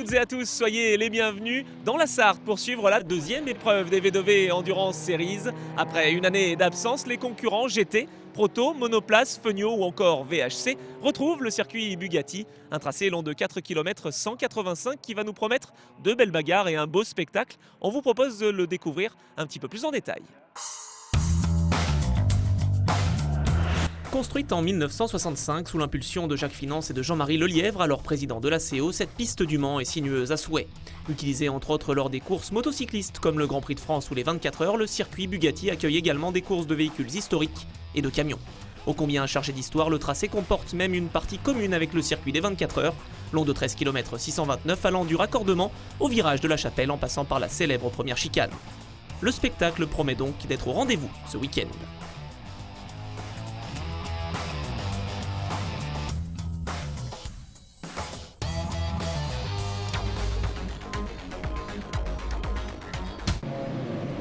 toutes et à tous, soyez les bienvenus dans la Sarthe pour suivre la deuxième épreuve des V2V Endurance Series. Après une année d'absence, les concurrents GT, Proto, Monoplace, Fenio ou encore VHC retrouvent le circuit Bugatti, un tracé long de 4 km 185 qui va nous promettre de belles bagarres et un beau spectacle. On vous propose de le découvrir un petit peu plus en détail. Construite en 1965 sous l'impulsion de Jacques Finance et de Jean-Marie Lelièvre, alors président de la CO, cette piste du Mans est sinueuse à souhait. Utilisée entre autres lors des courses motocyclistes comme le Grand Prix de France ou les 24 heures, le circuit Bugatti accueille également des courses de véhicules historiques et de camions. Ô combien chargé d'histoire, le tracé comporte même une partie commune avec le circuit des 24 heures, long de 13 km 629 allant du raccordement au virage de la Chapelle en passant par la célèbre première chicane. Le spectacle promet donc d'être au rendez-vous ce week-end.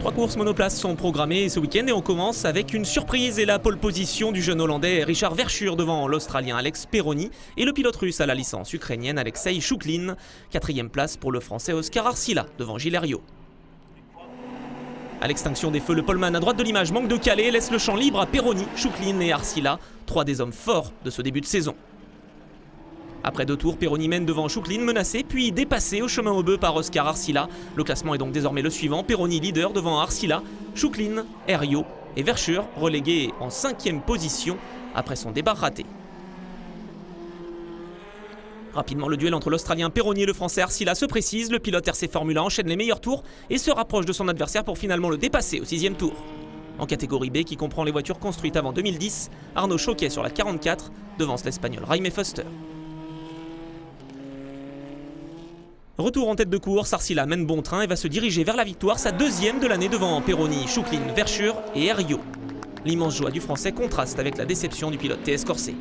Trois courses monoplaces sont programmées ce week-end et on commence avec une surprise et la pole position du jeune Hollandais Richard Verschuur devant l'Australien Alex Peroni et le pilote russe à la licence ukrainienne Alexei Chouklin. Quatrième place pour le Français Oscar Arcila devant Gilles Herriot. À l'extinction des feux, le poleman à droite de l'image manque de caler et laisse le champ libre à Peroni, Chouklin et Arcila, trois des hommes forts de ce début de saison. Après deux tours, Peroni mène devant Chouklin menacé, puis dépassé au chemin au bœuf par Oscar Arcila. Le classement est donc désormais le suivant, Peroni leader devant Arcila, Chouklin, Herriot et Verschuur relégué en 5e position après son départ raté. Rapidement, le duel entre l'Australien Peroni et le Français Arcila se précise. Le pilote RC Formula enchaîne les meilleurs tours et se rapproche de son adversaire pour finalement le dépasser au 6e tour. En catégorie B, qui comprend les voitures construites avant 2010, Arnaud Choquet sur la 44 devance l'Espagnol Jaime Fuster. Retour en tête de course, Arcila mène bon train et va se diriger vers la victoire, sa deuxième de l'année devant Peroni, Chouklin, Verschuur et Herriot. L'immense joie du Français contraste avec la déception du pilote TS Corset.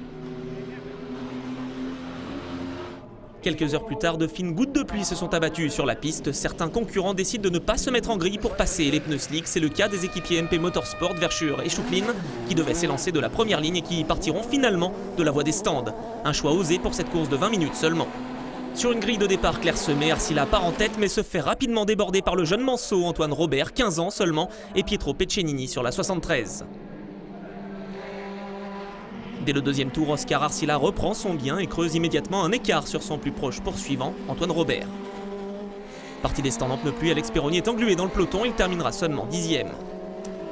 Quelques heures plus tard, de fines gouttes de pluie se sont abattues sur la piste. Certains concurrents décident de ne pas se mettre en grille pour passer les pneus slick. C'est le cas des équipiers MP Motorsport, Verschuur et Chouklin, qui devaient s'élancer de la première ligne et qui partiront finalement de la voie des stands. Un choix osé pour cette course de 20 minutes seulement. Sur une grille de départ clairsemée, Arcila part en tête mais se fait rapidement déborder par le jeune manceau Antoine Robert, 15 ans seulement, et Pietro Peccenini sur la 73. Dès le deuxième tour, Oscar Arcila reprend son bien et creuse immédiatement un écart sur son plus proche poursuivant, Antoine Robert. Parti des stands en pneus pluie, Alex Peroni est englué dans le peloton, il terminera seulement 10e.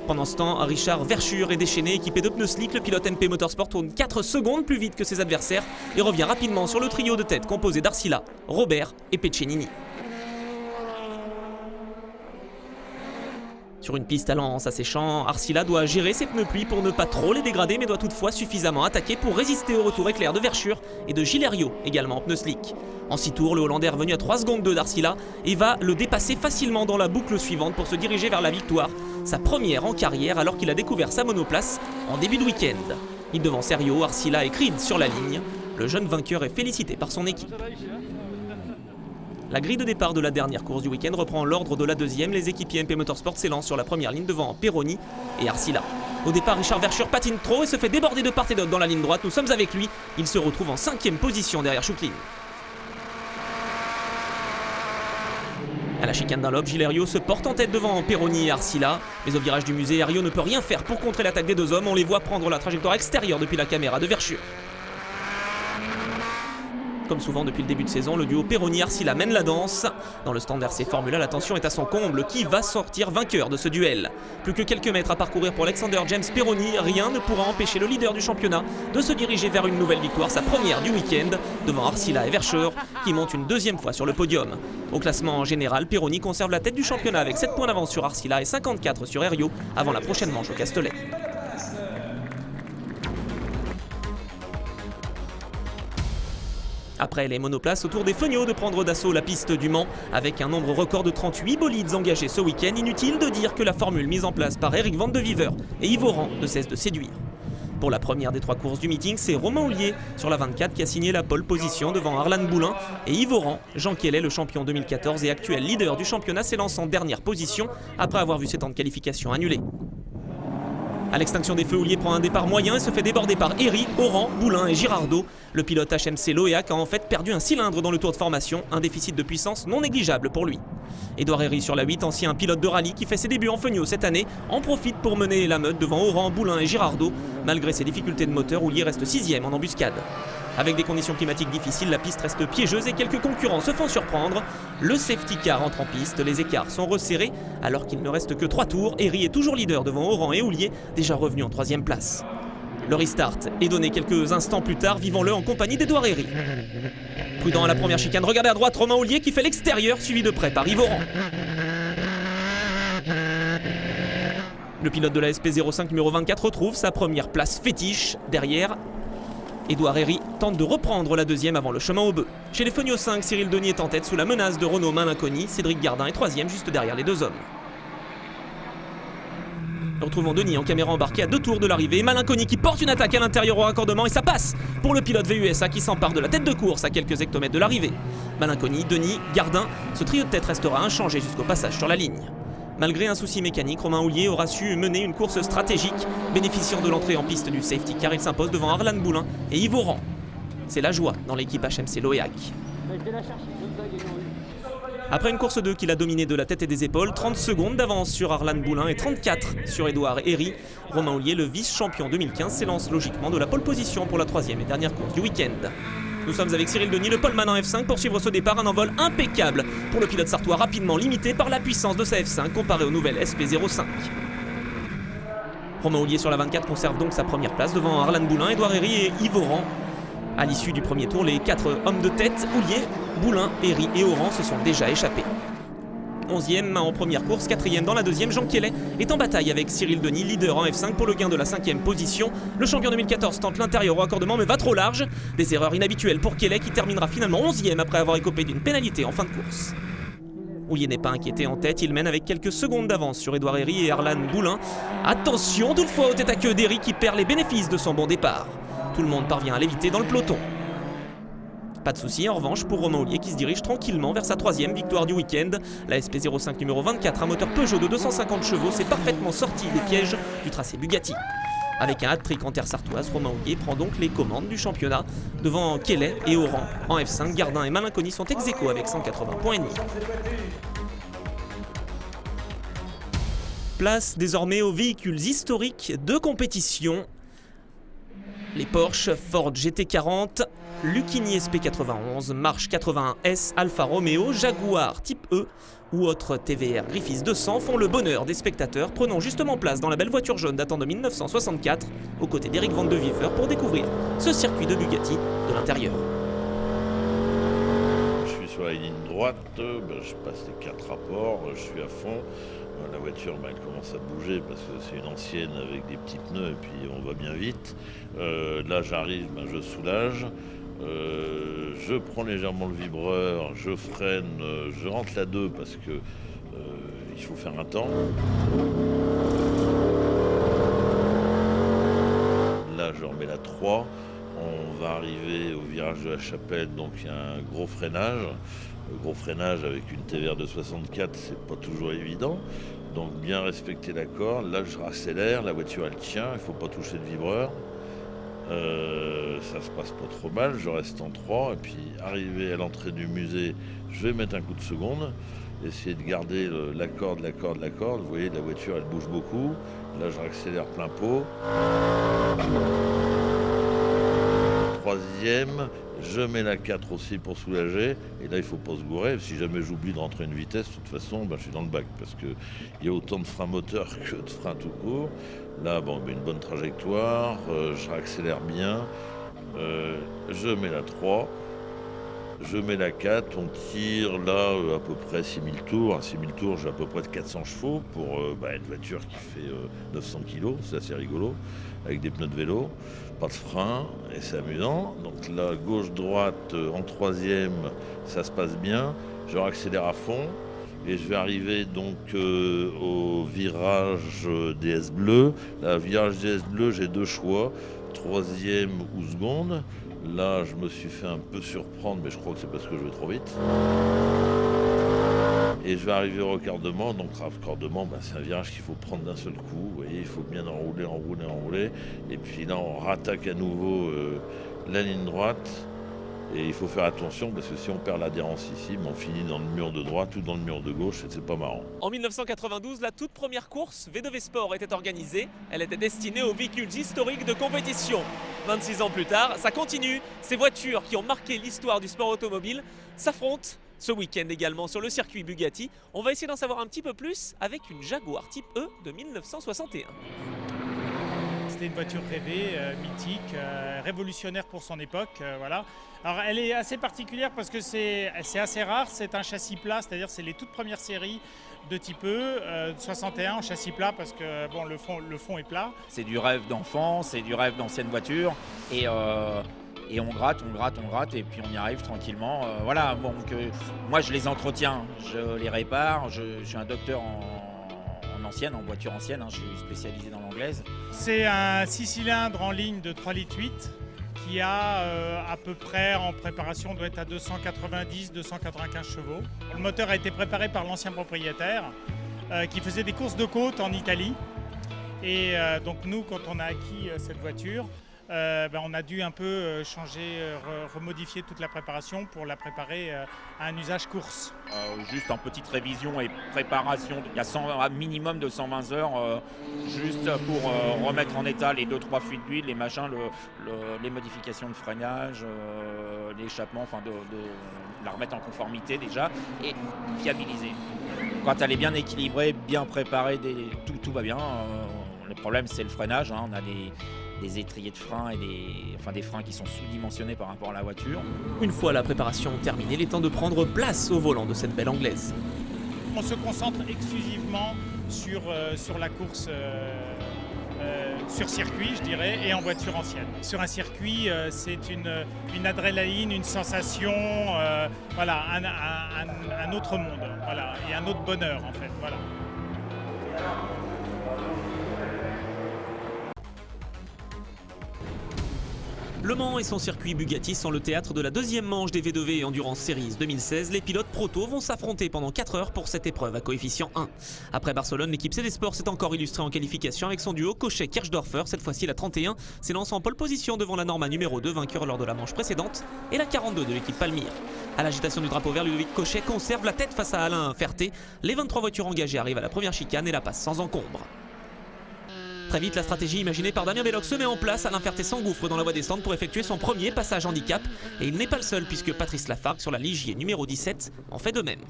Pendant ce temps, Richard Verschuur est déchaîné, équipé de pneus slick. Le pilote MP Motorsport tourne 4 secondes plus vite que ses adversaires et revient rapidement sur le trio de tête composé d'Arcila, Robert et Peccenini. Sur une piste allant en s'asséchant, Arcila doit gérer ses pneus pluie pour ne pas trop les dégrader, mais doit toutefois suffisamment attaquer pour résister au retour éclair de Verschuur et de Gilles Herriot, également en pneus slick. En 6 tours, le Hollandais est revenu à 3 secondes 2 d'Arcila et va le dépasser facilement dans la boucle suivante pour se diriger vers la victoire, sa première en carrière alors qu'il a découvert sa monoplace en début de week-end. Il devance Herriot, Arcila et Creed sur la ligne. Le jeune vainqueur est félicité par son équipe. La grille de départ de la dernière course du week-end reprend l'ordre de la deuxième. Les équipiers MP Motorsport s'élancent sur la première ligne devant Peroni et Arcila. Au départ, Richard Verschuur patine trop et se fait déborder de part et d'autre dans la ligne droite. Nous sommes avec lui. Il se retrouve en 5e position derrière Chouklin. À la chicane d'un lobe, Gilles Herriot se porte en tête devant Peroni et Arcila. Mais au virage du musée, Herriot ne peut rien faire pour contrer l'attaque des deux hommes. On les voit prendre la trajectoire extérieure depuis la caméra de Verschuur. Comme souvent depuis le début de saison, le duo Peroni-Arcila mène la danse. Dans le stand RC Formula, la tension est à son comble. Qui va sortir vainqueur de ce duel? Plus que quelques mètres à parcourir pour Alexander James Peroni, rien ne pourra empêcher le leader du championnat de se diriger vers une nouvelle victoire, sa première du week-end, devant Arcila et Verschuur, qui montent une deuxième fois sur le podium. Au classement en général, Peroni conserve la tête du championnat avec 7 points d'avance sur Arcila et 54 sur Herriot avant la prochaine manche au Castellet. Après les monoplaces, au tour des Fenio de prendre d'assaut la piste du Mans. Avec un nombre record de 38 bolides engagés ce week-end, inutile de dire que la formule mise en place par Eric Van de Viver et Yves Oran ne cesse de séduire. Pour la première des 3 courses du meeting, c'est Romain Houllier sur la 24 qui a signé la pole position devant Arlan Boulin et Yves Oran. Jean Kellet, le champion 2014 et actuel leader du championnat, s'élance en dernière position après avoir vu ses temps de qualification annulés. À l'extinction des feux, Houllier prend un départ moyen et se fait déborder par Herry, Oran, Boulin et Girardot. Le pilote HMC Loéac a en fait perdu un cylindre dans le tour de formation, un déficit de puissance non négligeable pour lui. Édouard Herry sur la 8, ancien pilote de rallye qui fait ses débuts en Feugnot cette année, en profite pour mener la meute devant Oran, Boulin et Girardot. Malgré ses difficultés de moteur, Houllier reste 6e en embuscade. Avec des conditions climatiques difficiles, la piste reste piégeuse et quelques concurrents se font surprendre. Le safety car entre en piste, les écarts sont resserrés alors qu'il ne reste que 3 tours. Herry est toujours leader devant Oran et Houllier, déjà revenu en 3e place. Le restart est donné quelques instants plus tard, vivons-le en compagnie d'Édouard Herry. Prudent à la première chicane, regardez à droite Romain Houllier qui fait l'extérieur, suivi de près par Yves Oran. Le pilote de la SP05 numéro 24 retrouve sa première place fétiche. Derrière, Édouard Herry tente de reprendre la deuxième avant le chemin au bœuf. Chez les Feugnot 5, Cyril Denis est en tête sous la menace de Renaud Malinconi. Cédric Gardin est 3e juste derrière les deux hommes. Retrouvons Denis en caméra embarquée à 2 tours de l'arrivée. Malinconi qui porte une attaque à l'intérieur au raccordement et ça passe pour le pilote VUSA qui s'empare de la tête de course à quelques hectomètres de l'arrivée. Malinconi, Denis, Gardin, ce trio de tête restera inchangé jusqu'au passage sur la ligne. Malgré un souci mécanique, Romain Houllier aura su mener une course stratégique. Bénéficiant de l'entrée en piste du safety car, il s'impose devant Arlan Boulin et Yves Oran. C'est la joie dans l'équipe HMC Loéac. Après une course 2 qu'il a dominée de la tête et des épaules, 30 secondes d'avance sur Arlan Boulin et 34 sur Édouard Herry. Romain Houllier, le vice-champion 2015, s'élance logiquement de la pole position pour la 3e et dernière course du week-end. Nous sommes avec Cyril Denis, le poleman en F5 pour suivre ce départ, un envol impeccable pour le pilote sartois, rapidement limité par la puissance de sa F5 comparé aux nouvelles SP05. Romain Houllier sur la 24 conserve donc sa première place devant Arlan Boulin, Édouard Herry et Yves Oran. À l'issue du premier tour, les 4 hommes de tête, Houllier, Boulin, Herry et Oran, se sont déjà échappés. 11e en première course, 4e dans la deuxième, Jean Kellet est en bataille avec Cyril Denis, leader en F5 pour le gain de la 5e position. Le champion 2014 tente l'intérieur au raccordement mais va trop large. Des erreurs inhabituelles pour Kellet qui terminera finalement 11e après avoir écopé d'une pénalité en fin de course. Houllier n'est pas inquiété en tête, il mène avec quelques secondes d'avance sur Édouard Herry et Arlan Boulin. Attention, toutefois au tête à queue d'Herry qui perd les bénéfices de son bon départ. Tout le monde parvient à l'éviter dans le peloton. Pas de souci en revanche pour Romain Houllier qui se dirige tranquillement vers sa 3e victoire du week-end. La SP05 numéro 24, un moteur Peugeot de 250 chevaux, s'est parfaitement sorti des pièges du tracé Bugatti. Avec un hat-trick en terre sartoise, Romain Houllier prend donc les commandes du championnat devant Kellet et Oran. En F5, Gardin et Malinconi sont ex-aequo avec 180 points et demi. Place désormais aux véhicules historiques de compétition. Les Porsche, Ford GT40, Lucchini SP91, March 81S, Alfa Romeo, Jaguar Type E ou autres TVR Griffiths 200 font le bonheur des spectateurs, prenant justement place dans la belle voiture jaune datant de 1964, aux côtés d'Eric Van de Wiever pour découvrir ce circuit de Bugatti de l'intérieur. Je suis sur la ligne droite, je passe les 4 rapports, je suis à fond. La voiture, elle commence à bouger parce que c'est une ancienne avec des petits pneus et puis on va bien vite. Là, j'arrive, je soulage. Je prends légèrement le vibreur, je freine, je rentre la 2 parce que il faut faire un temps. Là, je remets la 3. On va arriver au virage de la Chapelle, donc il y a un gros freinage. Le gros freinage avec une TVR de 64, c'est pas toujours évident. Donc bien respecter la corde. Là, je raccélère, la voiture elle tient, il ne faut pas toucher le vibreur. Ça se passe pas trop mal, je reste en 3. Et puis arrivé à l'entrée du musée, je vais mettre un coup de seconde. Essayer de garder la corde. Vous voyez, la voiture elle bouge beaucoup. Là, je raccélère plein pot. 3e, je mets la 4 aussi pour soulager. Et là, il ne faut pas se gourer. Si jamais j'oublie de rentrer une vitesse, de toute façon, je suis dans le bac. Parce qu'il y a autant de freins moteurs que de freins tout court. Là, une bonne trajectoire. Je réaccélère bien. Je mets la 3. Je mets la 4. On tire là à peu près 6000 tours. À 6000 tours, j'ai à peu près de 400 chevaux pour une voiture qui fait 900 kg. C'est assez rigolo. Avec des pneus de vélo. Pas de frein et c'est amusant. Donc là, gauche-droite en 3e, ça se passe bien. Je réaccélère à fond et je vais arriver donc au virage DS bleu. Là, virage DS bleu, j'ai 2 choix, 3e ou seconde. Là, je me suis fait un peu surprendre, mais je crois que c'est parce que je vais trop vite. Et je vais arriver au raccordement. Donc raccordement, c'est un virage qu'il faut prendre d'un seul coup. Vous voyez, il faut bien enrouler. Et puis là, on rattaque à nouveau la ligne droite. Et il faut faire attention parce que si on perd l'adhérence ici, on finit dans le mur de droite ou dans le mur de gauche et c'est pas marrant. En 1992, la toute première course V2V Sport était organisée. Elle était destinée aux véhicules historiques de compétition. 26 ans plus tard, ça continue. Ces voitures qui ont marqué l'histoire du sport automobile s'affrontent ce week-end également sur le circuit Bugatti. On va essayer d'en savoir un petit peu plus avec une Jaguar Type E de 1961. C'était une voiture rêvée, mythique, révolutionnaire pour son époque. Voilà. Alors elle est assez particulière parce que c'est assez rare, c'est un châssis plat, c'est-à-dire c'est les toutes premières séries de type E, 61 en châssis plat parce que bon, le fond est plat. C'est du rêve d'enfant, c'est du rêve d'ancienne voiture et on gratte et puis on y arrive tranquillement. Voilà, donc moi je les entretiens, je les répare, je suis un docteur en voiture ancienne, je suis spécialisé dans l'anglaise. C'est un 6 cylindres en ligne de 3,8 litres qui a à peu près en préparation doit être à 290-295 chevaux. Le moteur a été préparé par l'ancien propriétaire qui faisait des courses de côte en Italie. Et donc nous, quand on a acquis cette voiture, on a dû un peu changer, remodifier toute la préparation pour la préparer à un usage course. Juste en petite révision et préparation, il y a un minimum de 120 heures juste pour remettre en état les 2-3 fuites d'huile, les machins, les modifications de freinage, l'échappement, de la remettre en conformité déjà et fiabiliser. Quand elle est bien équilibrée, bien préparée, tout va bien. Le problème c'est le freinage, on a des étriers de frein et des freins qui sont sous-dimensionnés par rapport à la voiture. Une fois la préparation terminée, il est temps de prendre place au volant de cette belle anglaise. On se concentre exclusivement sur la course sur circuit, je dirais, et en voiture ancienne. Sur un circuit, c'est une adrénaline, une sensation, un autre monde, et un autre bonheur en fait. Voilà. Le Mans et son circuit Bugatti sont le théâtre de la deuxième manche des V2V Endurance Series 2016. Les pilotes proto vont s'affronter pendant 4 heures pour cette épreuve à coefficient 1. Après Barcelone, l'équipe CD Sport s'est encore illustrée en qualification avec son duo Cochet-Kirchdorfer. Cette fois-ci, la 31 s'élance en pole position devant la Norma numéro 2, vainqueur lors de la manche précédente, et la 42 de l'équipe Palmyre. À l'agitation du drapeau vert, Ludovic Cochet conserve la tête face à Alain Ferté. Les 23 voitures engagées arrivent à la première chicane et la passent sans encombre. Très vite, la stratégie imaginée par Damien Belloc se met en place. Alain Ferté s'engouffre dans la voie descente pour effectuer son premier passage handicap. Et il n'est pas le seul puisque Patrice Lafargue sur la Ligier numéro 17 en fait de même.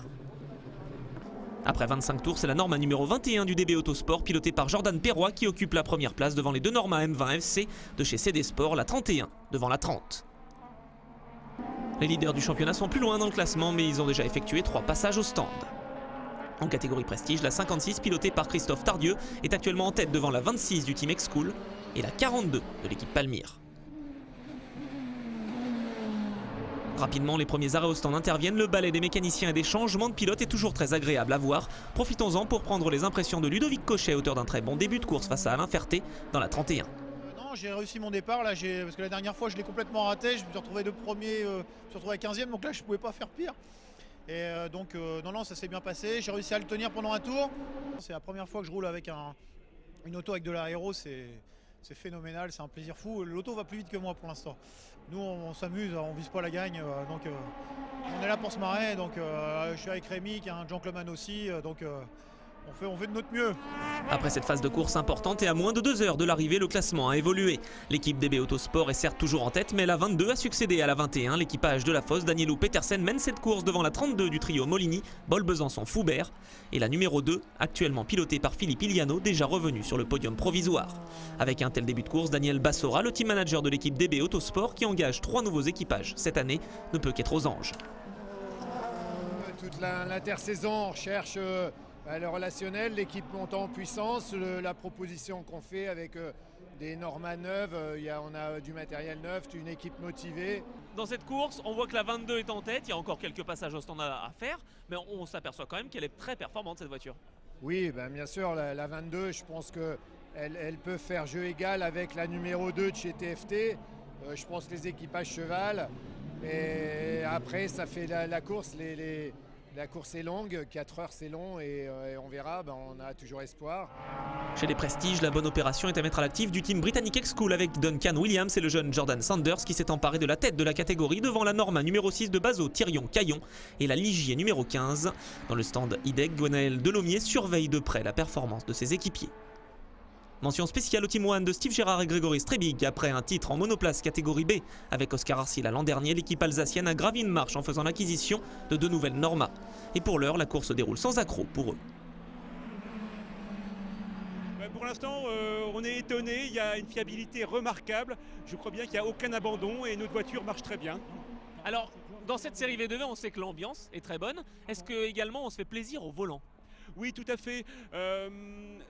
Après 25 tours, c'est la Norma numéro 21 du DB Autosport pilotée par Jordan Perroy qui occupe la première place devant les deux Norma M20 FC de chez CD Sport, la 31 devant la 30. Les leaders du championnat sont plus loin dans le classement mais ils ont déjà effectué 3 passages au stand. En catégorie prestige, la 56 pilotée par Christophe Tardieu est actuellement en tête devant la 26 du team X-School et la 42 de l'équipe Palmyre. Rapidement, les premiers arrêts au stand interviennent, le balai des mécaniciens et des changements de pilote est toujours très agréable à voir. Profitons-en pour prendre les impressions de Ludovic Cochet, auteur d'un très bon début de course face à Alain Ferté dans la 31. Non, j'ai réussi mon départ là, parce que la dernière fois je l'ai complètement raté, je me suis retrouvé de premier, je me suis retrouvé à 15e, donc là je ne pouvais pas faire pire. Et non, ça s'est bien passé. J'ai réussi à le tenir pendant un tour. C'est la première fois que je roule avec une auto avec de l'aéro. C'est phénoménal, c'est un plaisir fou. L'auto va plus vite que moi pour l'instant. Nous, on s'amuse, on vise pas la gagne. On est là pour se marrer. Donc, je suis avec Rémi, qui est un gentleman aussi. On fait de notre mieux. Après cette phase de course importante et à moins de 2 heures de l'arrivée, le classement a évolué. L'équipe DB Autosport est certes toujours en tête, mais la 22 a succédé à la 21. L'équipage de la Fosse, Danielou Petersen, mène cette course devant la 32 du trio Molini, Bol Besançon Foubert et la numéro 2, actuellement pilotée par Philippe Iliano, déjà revenu sur le podium provisoire. Avec un tel début de course, Daniel Bassora, le team manager de l'équipe DB Autosport, qui engage 3 nouveaux équipages cette année, ne peut qu'être aux anges. Toute l'intersaison, on recherche le relationnel, l'équipe montant en puissance, la proposition qu'on fait avec des Norma neuves, on a du matériel neuf, une équipe motivée. Dans cette course, on voit que la 22 est en tête, il y a encore quelques passages au stand à faire, mais on s'aperçoit quand même qu'elle est très performante cette voiture. Oui, bien sûr, la 22, je pense qu'elle peut faire jeu égal avec la numéro 2 de chez TFT. Je pense que les équipages chevalent. Et après, ça fait la course, La course est longue, 4 heures c'est long et on verra, on a toujours espoir. Chez les Prestiges, la bonne opération est à mettre à l'actif du team britannique X-School avec Duncan Williams et le jeune Jordan Sanders qui s'est emparé de la tête de la catégorie devant la Norma numéro 6 de Bazo, Thirion, Caillon et la Ligier numéro 15. Dans le stand IDEC, Gwenaël Delomier surveille de près la performance de ses équipiers. Mention spéciale au Team One de Steve Gerrard et Grégory Strebig. Après un titre en monoplace catégorie B avec Oscar Arcila l'an dernier, l'équipe alsacienne a gravi une marche en faisant l'acquisition de 2 nouvelles Norma. Et pour l'heure, la course se déroule sans accroc pour eux. Pour l'instant, on est étonné, il y a une fiabilité remarquable. Je crois bien qu'il n'y a aucun abandon et notre voiture marche très bien. Alors, dans cette série V2V, on sait que l'ambiance est très bonne. Est-ce que également on se fait plaisir au volant ? Oui, tout à fait.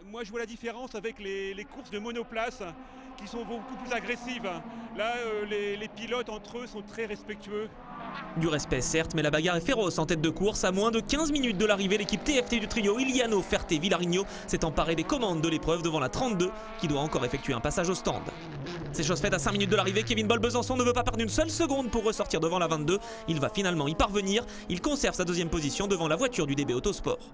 Moi, je vois la différence avec les courses de monoplace qui sont beaucoup plus agressives. Là, les pilotes entre eux sont très respectueux. Du respect certes, mais la bagarre est féroce en tête de course. À moins de 15 minutes de l'arrivée, l'équipe TFT du trio Iliano, Ferté, Villarigno s'est emparée des commandes de l'épreuve devant la 32 qui doit encore effectuer un passage au stand. C'est chose faite à 5 minutes de l'arrivée. Kevin Bol-Besançon ne veut pas perdre une seule seconde pour ressortir devant la 22. Il va finalement y parvenir. Il conserve sa deuxième position devant la voiture du DB Autosport.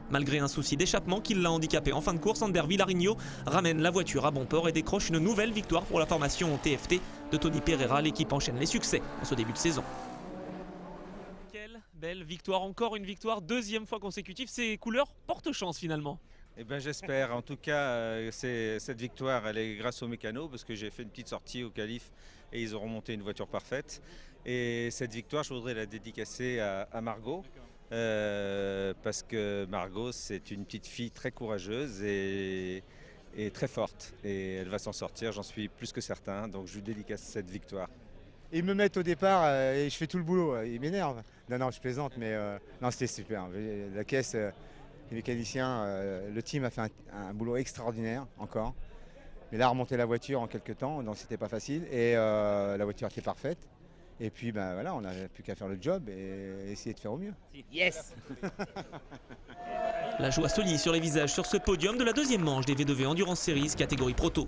Malgré un souci d'échappement qui l'a handicapé en fin de course, Ander Villarigno ramène la voiture à bon port et décroche une nouvelle victoire pour la formation TFT de Tony Pereira. L'équipe enchaîne les succès en ce début de saison. Quelle belle victoire, encore une victoire, deuxième fois consécutive. Ces couleurs portent chance finalement. Eh ben, j'espère. En tout cas, cette victoire, elle est grâce aux mécanos parce que j'ai fait une petite sortie au qualif et ils ont remonté une voiture parfaite. Et cette victoire, je voudrais la dédicacer à Margot. Parce que Margot, c'est une petite fille très courageuse et très forte. Et elle va s'en sortir, j'en suis plus que certain. Donc je lui dédicace cette victoire. Ils me mettent au départ et je fais tout le boulot. Ils m'énervent. Non, je plaisante, mais non, c'était super. La caisse, les mécaniciens, le team a fait un boulot extraordinaire encore. Mais là, remonter la voiture en quelques temps, donc c'était pas facile. Et la voiture était parfaite. Et puis voilà, on n'avait plus qu'à faire le job et essayer de faire au mieux. Yes. La joie se lit sur les visages sur ce podium de la deuxième manche des V2V Endurance Series catégorie Proto.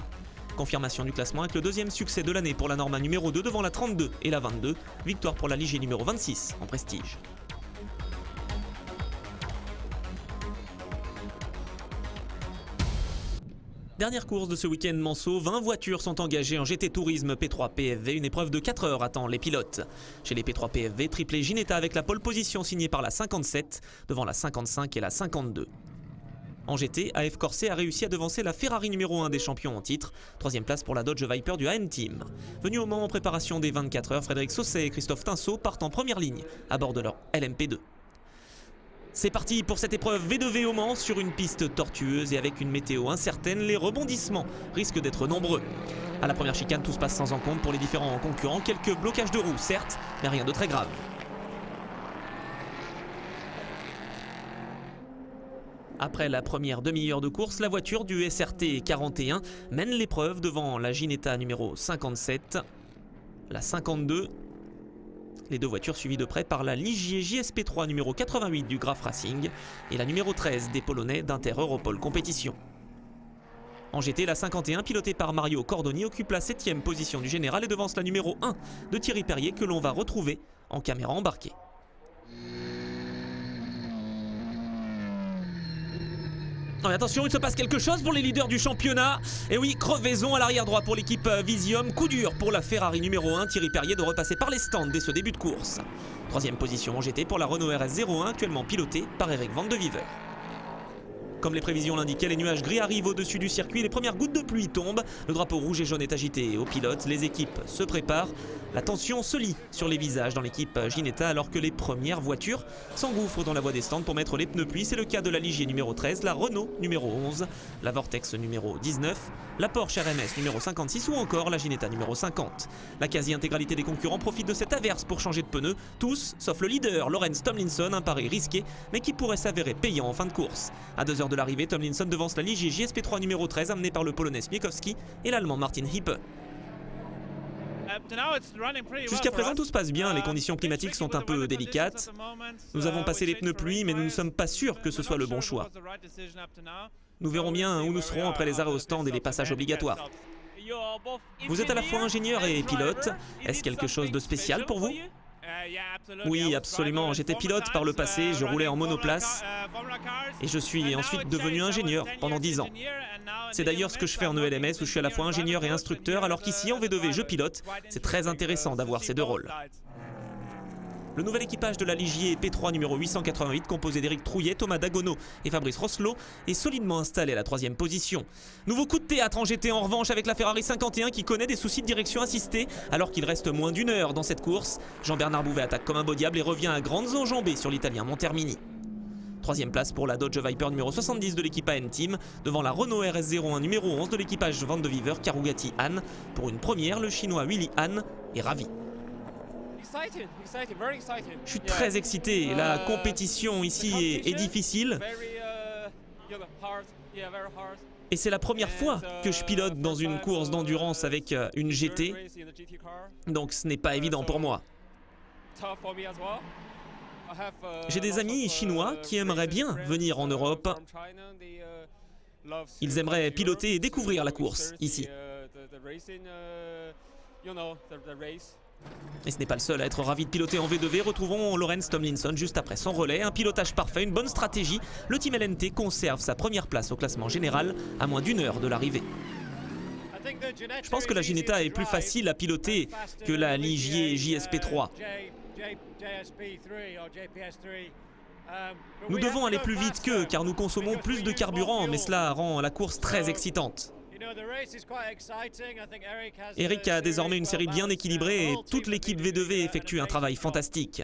Confirmation du classement avec le deuxième succès de l'année pour la Norma numéro 2 devant la 32 et la 22. Victoire pour la Ligier numéro 26 en prestige. Dernière course de ce week-end Manceau, 20 voitures sont engagées en GT Tourisme P3 PFV. Une épreuve de 4 heures attend les pilotes. Chez les P3 PFV, triplé Ginetta avec la pole position signée par la 57 devant la 55 et la 52. En GT, AF Corset a réussi à devancer la Ferrari numéro 1 des champions en titre. Troisième place pour la Dodge Viper du AM Team. Venu au moment en préparation des 24 heures, Frédéric Sausset et Christophe Tinceau partent en première ligne à bord de leur LMP2. C'est parti pour cette épreuve V2V au Mans sur une piste tortueuse et avec une météo incertaine, les rebondissements risquent d'être nombreux. À la première chicane, tout se passe sans encombre pour les différents concurrents. Quelques blocages de roues, certes, mais rien de très grave. Après la première demi-heure de course, la voiture du SRT 41 mène l'épreuve devant la Ginetta numéro 57, la 52. Les deux voitures suivies de près par la Ligier JSP3 numéro 88 du Graf Racing et la numéro 13 des Polonais d'Inter Europol Compétition. En GT, la 51, pilotée par Mario Cordoni, occupe la 7e position du général et devance la numéro 1 de Thierry Perrier que l'on va retrouver en caméra embarquée. Non mais attention, il se passe quelque chose pour les leaders du championnat. Et oui, crevaison à l'arrière droit pour l'équipe Visium. Coup dur pour la Ferrari numéro 1, Thierry Perrier, de repasser par les stands dès ce début de course. Troisième position en GT pour la Renault RS01, actuellement pilotée par Eric Van de Viver. Comme les prévisions l'indiquaient, les nuages gris arrivent au-dessus du circuit, les premières gouttes de pluie tombent, le drapeau rouge et jaune est agité aux pilotes, les équipes se préparent. La tension se lit sur les visages dans l'équipe Ginetta alors que les premières voitures s'engouffrent dans la voie des stands pour mettre les pneus pluie. C'est le cas de la Ligier numéro 13, la Renault numéro 11, la Vortex numéro 19, la Porsche RMS numéro 56 ou encore la Ginetta numéro 50. La quasi-intégralité des concurrents profite de cette averse pour changer de pneus, tous sauf le leader Lorenz Tomlinson, un pari risqué mais qui pourrait s'avérer payant en fin de course. À 2 heures de l'arrivée, Tomlinson devance la Ligier JSP3 numéro 13 amenée par le Polonais Smiekowski et l'Allemand Martin Hippe. Jusqu'à présent, tout se passe bien, les conditions climatiques sont un peu délicates. Nous avons passé les pneus pluie, mais nous ne sommes pas sûrs que ce soit le bon choix. Nous verrons bien où nous serons après les arrêts au stand et les passages obligatoires. Vous êtes à la fois ingénieur et pilote. Est-ce quelque chose de spécial pour vous ? Oui, absolument. J'étais pilote par le passé, je roulais en monoplace et je suis ensuite devenu ingénieur pendant 10 ans. C'est d'ailleurs ce que je fais en ELMS où je suis à la fois ingénieur et instructeur, alors qu'ici en V2V je pilote. C'est très intéressant d'avoir ces deux rôles. Le nouvel équipage de la Ligier P3 numéro 888, composé d'Éric Trouillet, Thomas Dagono et Fabrice Rosselot, est solidement installé à la 3e position. Nouveau coup de théâtre en GT en revanche avec la Ferrari 51 qui connaît des soucis de direction assistée alors qu'il reste moins d'1 heure dans cette course. Jean-Bernard Bouvet attaque comme un beau diable et revient à grandes enjambées sur l'Italien Montermini. 3e place pour la Dodge Viper numéro 70 de l'équipe AN Team, devant la Renault RS01 numéro 11 de l'équipage Van de Viver Karugati Han. Pour une première, le chinois Willy Han est ravi. Je suis très excité, la compétition ici est difficile et c'est la première fois que je pilote dans une course d'endurance avec une GT, donc ce n'est pas évident pour moi. J'ai des amis chinois qui aimeraient bien venir en Europe. Ils aimeraient piloter et découvrir la course ici. Et ce n'est pas le seul à être ravi de piloter en V2V. Retrouvons Lawrence Tomlinson juste après son relais. Un pilotage parfait, une bonne stratégie. Le team LNT conserve sa première place au classement général à moins d'1 heure de l'arrivée. Je pense que la Ginetta est plus facile à piloter que la Ligier JSP3. Nous devons aller plus vite qu'eux car nous consommons plus de carburant, mais cela rend la course très excitante. Eric a désormais une série bien équilibrée et toute l'équipe V2V effectue un travail fantastique.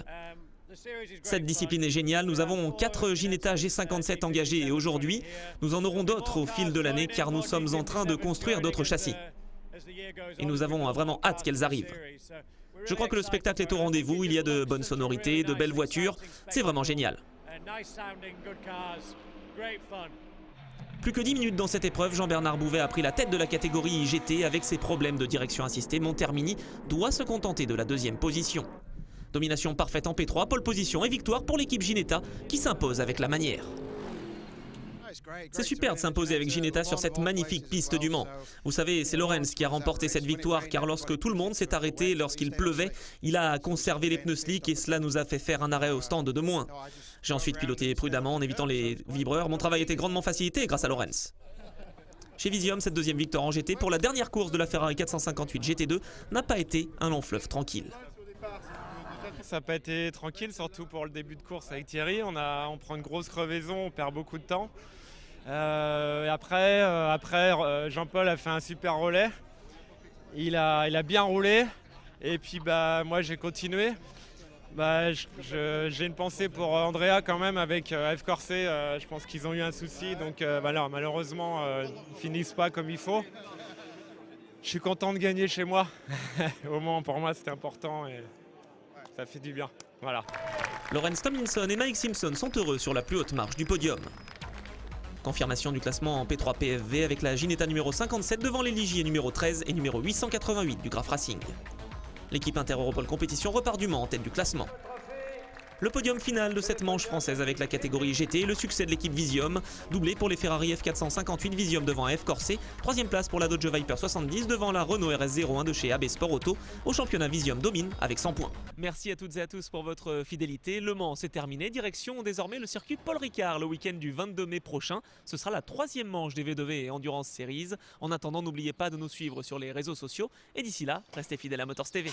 Cette discipline est géniale, nous avons 4 Ginetta G57 engagés et aujourd'hui, nous en aurons d'autres au fil de l'année car nous sommes en train de construire d'autres châssis. Et nous avons vraiment hâte qu'elles arrivent. Je crois que le spectacle est au rendez-vous, il y a de bonnes sonorités, de belles voitures, c'est vraiment génial. Plus que 10 minutes dans cette épreuve, Jean-Bernard Bouvet a pris la tête de la catégorie GT avec ses problèmes de direction assistée. Montermini doit se contenter de la 2e position. Domination parfaite en P3, pole position et victoire pour l'équipe Ginetta qui s'impose avec la manière. C'est super de s'imposer avec Ginetta sur cette magnifique piste du Mans. Vous savez, c'est Lawrence qui a remporté cette victoire car lorsque tout le monde s'est arrêté, lorsqu'il pleuvait, il a conservé les pneus slick et cela nous a fait faire un arrêt au stand de moins. J'ai ensuite piloté prudemment en évitant les vibreurs. Mon travail était grandement facilité grâce à Lawrence. Chez Visium, cette 2e victoire en GT pour la dernière course de la Ferrari 458 GT2 n'a pas été un long fleuve tranquille. Ça n'a pas été tranquille, surtout pour le début de course avec Thierry. On prend une grosse crevaison, on perd beaucoup de temps. Et après, Jean-Paul a fait un super relais. Il a bien roulé. Et puis moi j'ai continué. J'ai une pensée pour Andrea quand même avec F Corset. Je pense qu'ils ont eu un souci. Donc malheureusement, ils ne finissent pas comme il faut. Je suis content de gagner chez moi. Au moins pour moi c'était important et ça fait du bien. Voilà. Lawrence Tomlinson et Mike Simpson sont heureux sur la plus haute marche du podium. Confirmation du classement en P3 PFV avec la Ginetta numéro 57 devant les Ligier numéro 13 et numéro 888 du Graf Racing. L'équipe Inter-Europol Compétition repart du Mans en tête du classement. Le podium final de cette manche française avec la catégorie GT et le succès de l'équipe Visium, doublé pour les Ferrari F458 Visium devant F Corset, 3e place pour la Dodge Viper 70 devant la Renault RS01 de chez AB Sport Auto. Au championnat, Visium domine avec 100 points. Merci à toutes et à tous pour votre fidélité. Le Mans, c'est terminé. Direction désormais le circuit Paul Ricard le week-end du 22 mai prochain. Ce sera la 3e manche des V2V et Endurance Series. En attendant, n'oubliez pas de nous suivre sur les réseaux sociaux. Et d'ici là, restez fidèles à Motors TV.